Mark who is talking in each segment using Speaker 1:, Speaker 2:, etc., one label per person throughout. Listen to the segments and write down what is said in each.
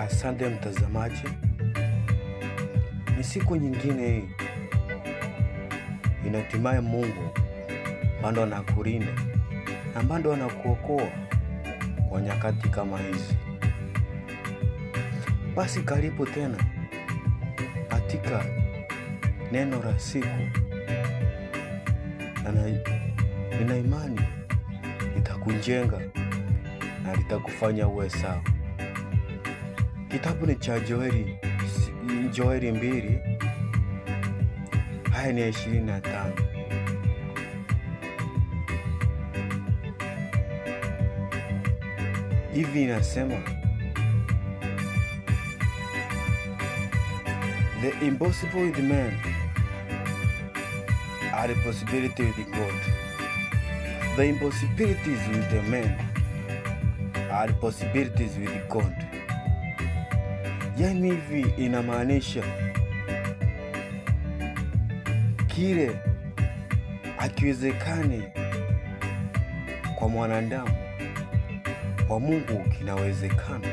Speaker 1: Asante mtazamaji, ni siku nyingine hii inatimaye. Mungu bado anakulinda na bado anakuokoa kwa nyakati kama hizi. Basi karibu tena katika neno la siku, na nina imani litakujenga na litakufanya uwe sawa. Kitabu ni cha Joeli 2 haya ni 25. Hivi inasema, the impossible with man are the possibility with God. The impossibilities with the man are the possibilities with God. Yani hivi inamaanisha kile hakiwezekani kwa mwanadamu, kwa Mungu kinawezekana.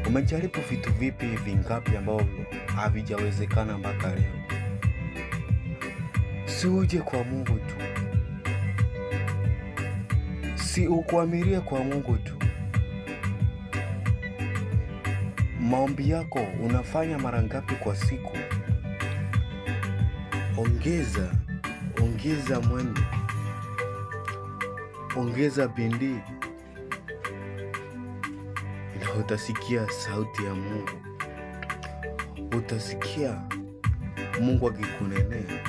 Speaker 1: Umejaribu vitu vipi vingapi ambavyo havijawezekana mpaka leo? Si uje kwa Mungu tu, si ukuamirie kwa Mungu tu. Maombi yako unafanya mara ngapi kwa siku? Ongeza mwendo, ongeza bidii, na utasikia sauti ya Mungu. Utasikia Mungu akikunenea.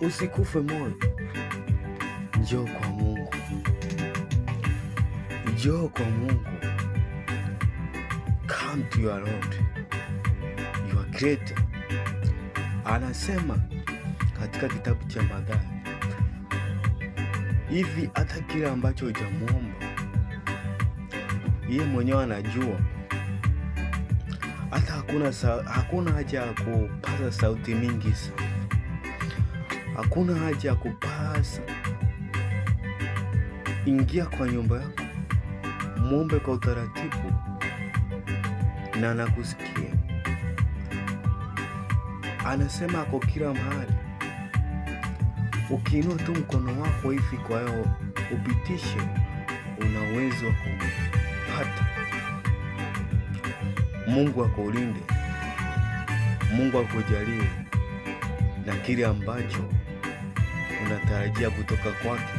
Speaker 1: Usikufe moyo, njoo kwa Mungu. Njoo kwa Mungu. Come to your Lord, your Creator. Anasema katika kitabu cha Mathayo hivi, hata kile ambacho hujamuomba yeye mwenyewe anajua. Hata hakuna haja ya kupaza sauti mingi sana, hakuna haja ya kupaza. Ingia kwa nyumba yako, muombe kwa utaratibu na anakusikia. Anasema ako kila mahali. Ukiinua tu mkono wako hivi, kwa hiyo upitishe, una uwezo wa kupata. Mungu akulinde, Mungu akujalie na kile ambacho unatarajia kutoka kwake.